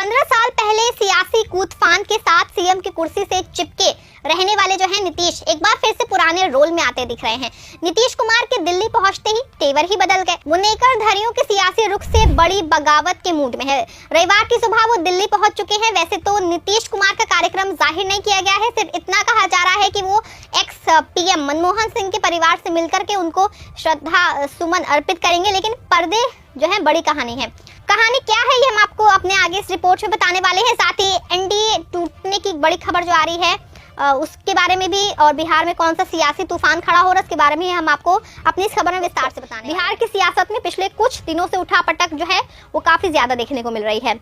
15 साल पहले सियासी कूदफान के साथ सीएम की कुर्सी से चिपके रहने वाले जो है नीतीश एक बार फिर से पुराने रोल में आते दिख रहे हैं। नीतीश कुमार के दिल्ली पहुंचते ही तेवर ही बदल गए। वो नेकरधारियों के सियासी रुख से बड़ी बगावत के मूड में है। रविवार की सुबह वो दिल्ली पहुंच चुके हैं। वैसे तो नीतीश कुमार का कार्यक्रम जाहिर नहीं किया गया है, सिर्फ इतना कहा जा रहा है कि वो एक्स पीएम मनमोहन सिंह के परिवार से मिलकर के उनको श्रद्धा सुमन अर्पित करेंगे, लेकिन पर्दे जो है बड़ी कहानी है। कहानी क्या है ये हम आपको अपने आगे इस रिपोर्ट में बताने वाले हैं। साथ ही एनडीए टूटने की बड़ी खबर जो आ रही है उसके बारे में भी, और बिहार में कौन सा सियासी तूफान खड़ा हो रहा है उसके बारे में हम आपको अपनी इस खबर में विस्तार से बताने। बिहार की सियासत में पिछले कुछ दिनों से उठापटक जो है वो काफी ज्यादा देखने को मिल रही है।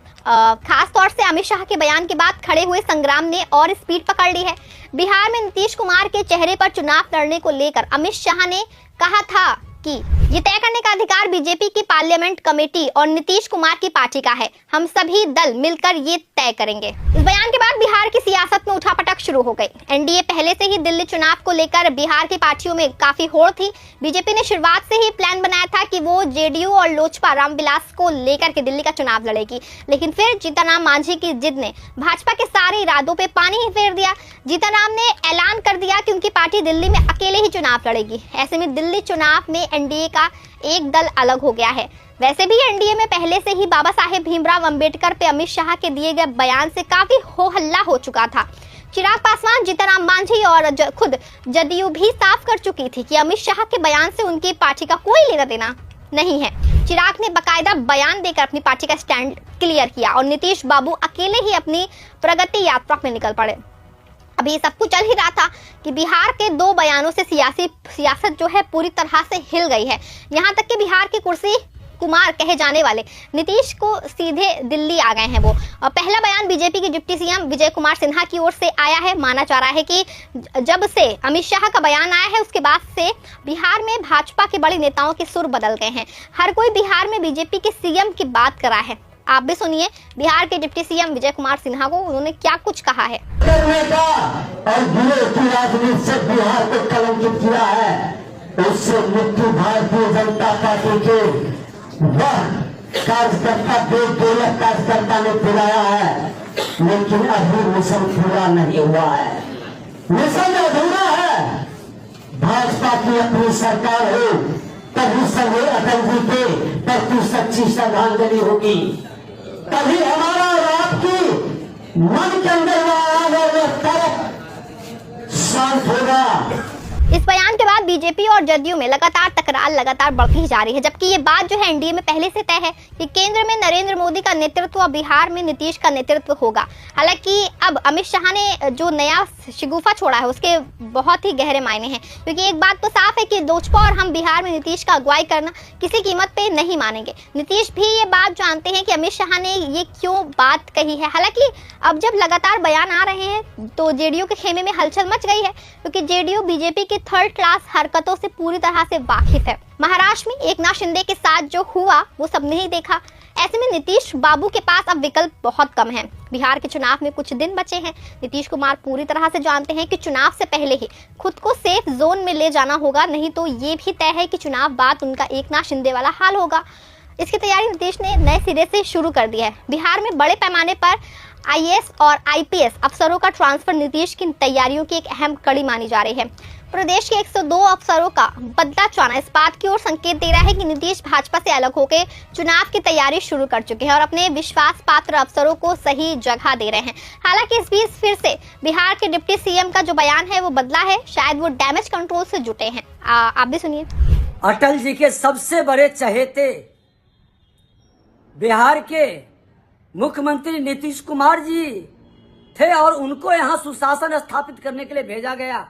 खास तौर से अमित शाह के बयान के बाद खड़े हुए संग्राम ने और स्पीड पकड़ ली है। बिहार में नीतीश कुमार के चेहरे पर चुनाव लड़ने को लेकर अमित शाह ने कहा था कि ये तय करने का अधिकार बीजेपी की पार्लियामेंट कमेटी और नीतीश कुमार की पार्टी का है, हम सभी दल मिलकर ये तय करेंगे। इस बयान के बाद बिहार की सियासत में उठापटक शुरू हो गई। एनडीए पहले से ही दिल्ली चुनाव को लेकर बिहार की पार्टियों में काफी होड़ थी। बीजेपी ने शुरुआत से ही प्लान बनाया था कि वो जेडीयू और लोजपा रामविलास को लेकर के दिल्ली का चुनाव लड़ेगी, लेकिन फिर जीतनराम मांझी की जिद ने भाजपा के सारे इरादों पे पानी ही फेर दिया। जीतनराम ने ऐलान कर दिया कि उनकी पार्टी दिल्ली में अकेले ही चुनाव लड़ेगी। ऐसे में दिल्ली चुनाव में एनडीए का एक दल अलग हो गया है। वैसे भी एनडीए में पहले से ही बाबा साहेब भीमराव अंबेडकर पे अमित शाह के दिए गए बयान से काफी हो हल्ला हो चुका था। चिराग पासवान, जीतनराम मांझी और खुद जदयू भी साफ कर चुकी थी कि अमित शाह के बयान से उनकी पार्टी का कोई लेना देना नहीं है। चिराग ने बकायदा बयान देकर अपनी पार्टी का स्टैंड क्लियर किया और नीतीश बाबू अकेले ही अपनी प्रगति यात्रा में निकल पड़े। अभी सब कुछ चल ही रहा था कि बिहार के दो बयानों से सियासत जो है पूरी तरह से हिल गई है। यहाँ तक कि बिहार की कुर्सी कुमार कहे जाने वाले नीतीश को सीधे दिल्ली आ गए हैं वो। और पहला बयान बीजेपी के डिप्टी सीएम विजय कुमार सिन्हा की ओर से आया है। माना जा रहा है कि जब से अमित शाह का बयान आया है उसके बाद से बिहार में भाजपा के बड़े नेताओं के सुर बदल गए हैं। हर कोई बिहार में बीजेपी के सीएम की बात कर रहा है। आप भी सुनिए बिहार के डिप्टी सीएम विजय कुमार सिन्हा को उन्होंने क्या कुछ कहा है। और की राजनीति से बिहार को कलंकित किया है, उससे मुख्य भारतीय जनता पार्टी के वह कार्यकर्ता 2 कार्यकर्ता ने बुलाया है, लेकिन अभी मिशन पूरा नहीं हुआ है। मिशन अधूरा है। भाजपा की अपनी सरकार हो तभी संजय अटल जी के प्रति सच्ची श्रद्धांजलि होगी, तभी हमारा और आपकी मन के अंदर शांत होगा। इस बयान के बाद बीजेपी और जदयू में लगातार तकरार लगातार बढ़ती ही जा रही है, जबकि ये बात जो है एनडीए में पहले से तय है कि केंद्र में नरेंद्र मोदी का नेतृत्व और बिहार में नीतीश का नेतृत्व होगा। हालांकि अब अमित शाह ने जो नया शिगुफा छोड़ा है उसके बहुत ही गहरे मायने हैं, क्योंकि एक बात तो साफ है कि लोजपा और हम बिहार में नीतीश का अगुवाई करना किसी कीमत पे नहीं मानेंगे। नीतीश भी ये बात जानते हैं कि अमित शाह ने ये क्यों बात कही है। हालांकि अब जब लगातार बयान आ रहे हैं तो जेडीयू के खेमे में हलचल मच गई है, क्योंकि जेडीयू बीजेपी की थर्ड क्लास हरकतों से पूरी तरह से वाकिफ है। महाराष्ट्र में एकनाथ शिंदे के साथ जो हुआ वो सबने ही देखा। ऐसे में नीतीश बाबू के पास अब विकल्प बहुत कम है। बिहार के चुनाव में कुछ दिन बचे हैं। नीतीश कुमार पूरी तरह से जानते हैं कि चुनाव से पहले ही खुद को सेफ जोन में ले जाना होगा, नहीं तो ये भी तय है कि चुनाव बाद उनका एकनाथ शिंदे वाला हाल होगा। इसकी तैयारी नीतीश ने नए सिरे से शुरू कर दी है। बिहार में बड़े पैमाने पर आईएएस और आईपीएस अफसरों का ट्रांसफर नीतीश की तैयारियों की एक अहम कड़ी मानी जा रही है। प्रदेश के 102 अफसरों का बदला चुनाव इस बात की ओर संकेत दे रहा है कि नीतीश भाजपा से अलग होकर चुनाव की तैयारी शुरू कर चुके हैं और अपने विश्वास पात्र अफसरों को सही जगह दे रहे हैं। हालांकि इस बीच फिर से बिहार के डिप्टी सीएम का जो बयान है वो बदला है, शायद वो डैमेज कंट्रोल से जुटे हैं। आप भी सुनिए। अटल जी के सबसे बड़े चहेते बिहार के मुख्यमंत्री नीतीश कुमार जी थे और उनको यहाँ सुशासन स्थापित करने के लिए भेजा गया।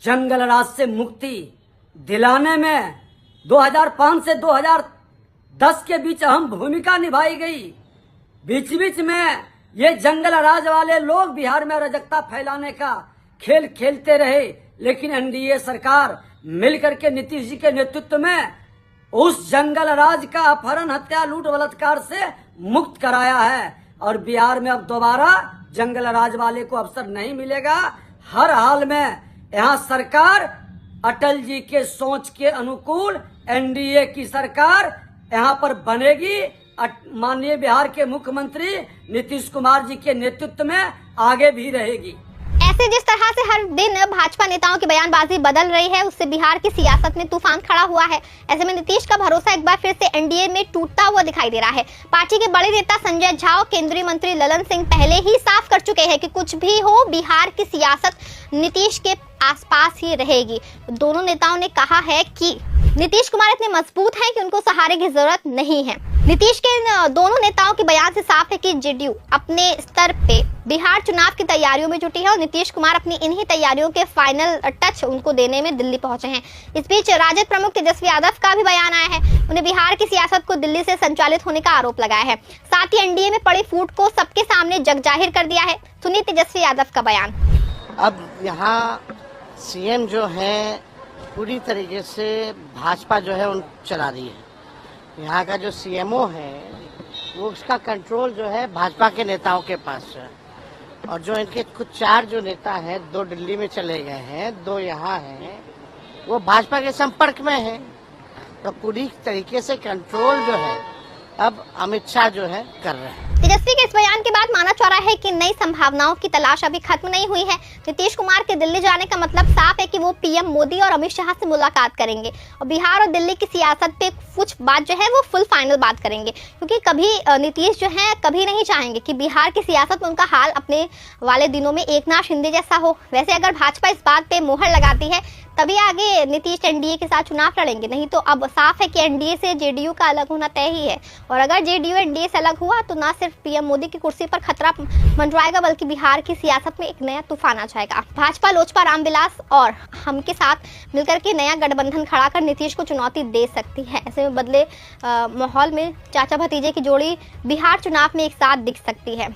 जंगल राज से मुक्ति दिलाने में 2005 से 2010 के बीच अहम भूमिका निभाई गई। बीच बीच में ये जंगल राज वाले लोग बिहार में अराजकता फैलाने का खेल खेलते रहे, लेकिन एनडीए सरकार मिलकर के नीतीश जी के नेतृत्व में उस जंगल राज का अपहरण, हत्या, लूट, बलात्कार से मुक्त कराया है। और बिहार में अब दोबारा जंगल राज वाले को अवसर नहीं मिलेगा। हर हाल में यहाँ सरकार अटल जी के सोच के अनुकूल एनडीए की सरकार यहाँ पर बनेगी माननीय बिहार के मुख्यमंत्री नीतीश कुमार जी के नेतृत्व में आगे भी रहेगी। ऐसे जिस तरह से हर दिन भाजपा नेताओं की बयानबाजी बदल रही है, उससे बिहार की सियासत में तूफान खड़ा हुआ है। ऐसे में नीतीश का भरोसा एक बार फिर से एनडीए में टूटता हुआ दिखाई दे रहा है। पार्टी के बड़े नेता संजय झा और केंद्रीय मंत्री ललन सिंह पहले ही साफ कर चुके हैं कि कुछ भी हो, बिहार की सियासत नीतीश के आसपास ही रहेगी। दोनों नेताओं ने कहा है कि नीतीश कुमार इतने मजबूत हैं कि उनको सहारे की जरूरत नहीं है। नीतीश के दोनों नेताओं के बयान से साफ है कि जेडीयू अपने स्तर पे बिहार चुनाव की तैयारियों में जुटी है और नीतीश कुमार अपनी इन्हीं तैयारियों के फाइनल टच उनको देने में दिल्ली पहुंचे हैं। इस बीच राजद प्रमुख तेजस्वी यादव का भी बयान आया है। उन्हें बिहार की सियासत को दिल्ली से संचालित होने का आरोप लगाया है। साथ ही एनडीए में पड़ी फूट को सबके सामने जग जाहिर कर दिया है। सुनिए तेजस्वी यादव का बयान। अब यहाँ सीएम जो है पूरी तरीके से भाजपा जो है उन चला रही है। यहाँ का जो सीएमओ है वो उसका कंट्रोल जो है भाजपा के नेताओं के पास है। और जो इनके कुछ 4 जो नेता हैं, 2 दिल्ली में चले गए हैं, 2 यहाँ हैं, वो भाजपा के संपर्क में हैं। तो पूरी तरीके से कंट्रोल जो है अब अमित शाह जो है कर रहे हैं। तेजस्वी के इस बयान के बाद माना जा रहा है कि नई संभावनाओं की तलाश अभी खत्म नहीं हुई है। नीतीश कुमार के दिल्ली जाने का मतलब साफ है कि वो पीएम मोदी और अमित शाह से मुलाकात करेंगे और बिहार और दिल्ली की सियासत पे कुछ बात जो है वो फुल फाइनल बात करेंगे। क्योंकि कभी नीतीश जो है कभी नहीं चाहेंगे कि बिहार की सियासत में उनका हाल अपने वाले दिनों में एकनाथ शिंदे जैसा हो। वैसे अगर भाजपा इस बात पे मोहर लगाती है तभी आगे नीतीश एनडीए के साथ चुनाव लड़ेंगे, नहीं तो अब साफ है कि एनडीए से जेडीयू का अलग होना तय ही है। और अगर जेडीयू एनडीए से अलग हुआ तो ना सिर्फ पीएम मोदी की कुर्सी पर खतरा मंडराएगा बल्कि बिहार की सियासत में एक नया तूफान आ जाएगा। भाजपा लोजपा रामविलास और हम के साथ मिलकर के नया गठबंधन खड़ा कर नीतीश को चुनौती दे सकती है। ऐसे में बदले माहौल में चाचा भतीजे की जोड़ी बिहार चुनाव में एक साथ दिख सकती है।